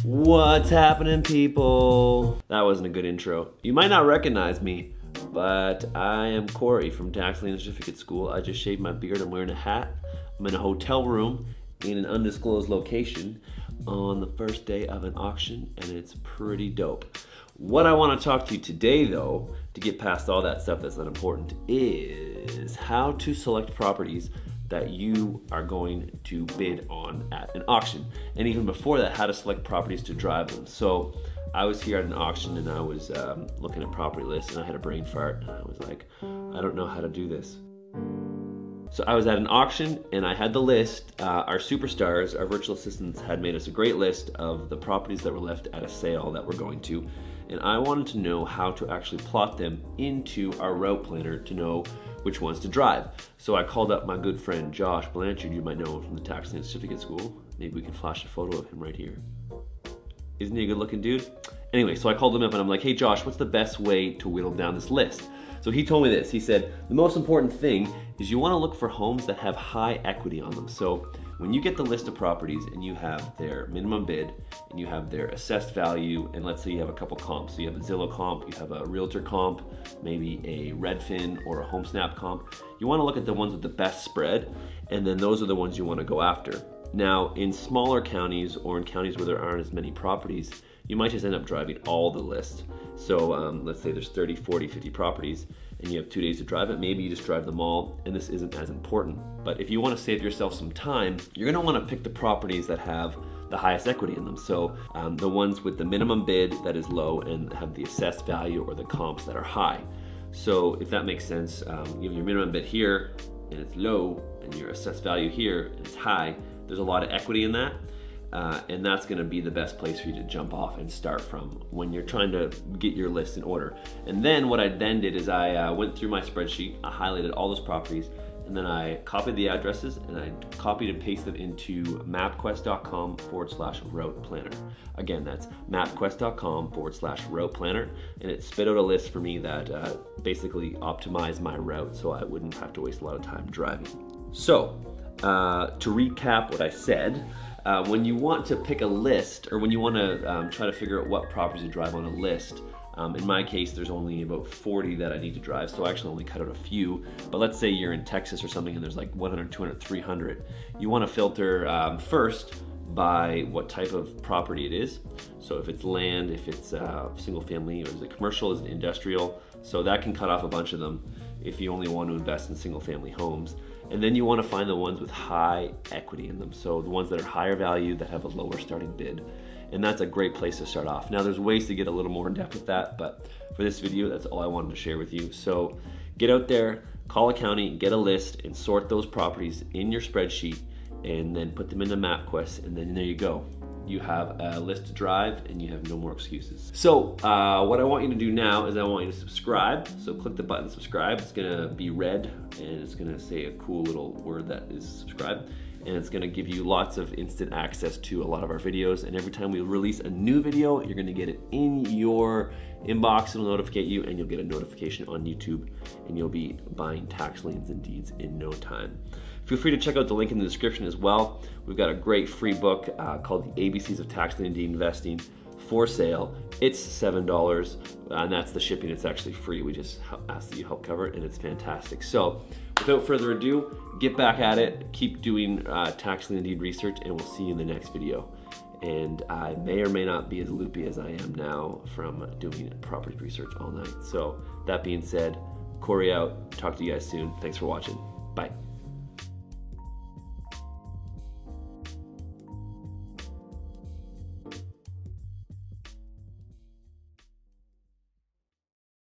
What's happening, people? That wasn't a good intro. You might not recognize me, but I am Corey from Tax Lien Certificate School. I just shaved my beard. I'm wearing a hat. I'm in a hotel room in an undisclosed location on the first day of an auction, and it's pretty dope. What I want to talk to you today, though, to get past all that stuff that's not important, is how to select properties that you are going to bid on at an auction. And even before that, how to select properties to drive them. So I was here at an auction and I was looking at property lists and I had a brain fart and I was like, I don't know how to do this. So I was at an auction and I had the list. Our superstars, our virtual assistants, had made us a great list of the properties that were left at a sale that we're going to. And I wanted to know how to actually plot them into our route planner to know which ones to drive. So I called up my good friend Josh Blanchard. You might know him from the Tax Lien Certificate School. Maybe we can flash a photo of him right here. Isn't he a good looking dude? Anyway, so I called him up and I'm like, hey Josh, what's the best way to whittle down this list? So he told me this. He said, the most important thing is you want to look for homes that have high equity on them. So when you get the list of properties and you have their minimum bid and you have their assessed value, and let's say you have a couple comps, so you have a Zillow comp, you have a Realtor comp, maybe a Redfin or a HomeSnap comp, you want to look at the ones with the best spread, and then those are the ones you want to go after. Now, in smaller counties or in counties where there aren't as many properties, you might just end up driving all the list. So let's say there's 30, 40, 50 properties and you have 2 days to drive it. Maybe you just drive them all and this isn't as important. But if you want to save yourself some time, you're going to want to pick the properties that have the highest equity in them. So the ones with the minimum bid that is low and have the assessed value or the comps that are high. So if that makes sense, you have your minimum bid here and it's low and your assessed value here and it's high. There's a lot of equity in that. And that's gonna be the best place for you to jump off and start from when you're trying to get your list in order. And then what I then did is I went through my spreadsheet, I highlighted all those properties, and then I copied the addresses and I copied and pasted into mapquest.com/route planner. Again, that's mapquest.com/route planner, and it spit out a list for me that basically optimized my route so I wouldn't have to waste a lot of time driving. So, to recap what I said, when you want to pick a list, or when you want to try to figure out what properties to drive on a list, in my case, there's only about 40 that I need to drive, so I actually only cut out a few. But let's say you're in Texas or something and there's like 100, 200, 300. You want to filter first by what type of property it is. So if it's land, if it's single family, or is it commercial, is it industrial? So that can cut off a bunch of them if you only want to invest in single family homes. And then you want to find the ones with high equity in them. So the ones that are higher value, that have a lower starting bid. And that's a great place to start off. Now there's ways to get a little more in depth with that, but for this video, that's all I wanted to share with you. So get out there, call a county, get a list, and sort those properties in your spreadsheet, and then put them into MapQuest, and then there you go. You have a list to drive and you have no more excuses. So what I want you to do now is I want you to subscribe. So click the button subscribe. It's gonna be red and it's gonna say a cool little word that is subscribe. And it's gonna give you lots of instant access to a lot of our videos. And every time we release a new video, you're gonna get it in your inbox. It'll notify you and you'll get a notification on YouTube and you'll be buying tax liens and deeds in no time. Feel free to check out the link in the description as well. We've got a great free book called The ABCs of Tax Lien and Deed Investing for sale. It's $7 and that's the shipping. It's actually free. We just ask that you help cover it and it's fantastic. So without further ado, get back at it. Keep doing tax lien and deed research and we'll see you in the next video. And I may or may not be as loopy as I am now from doing property research all night. So that being said, Corey out. Talk to you guys soon. Thanks for watching. Bye.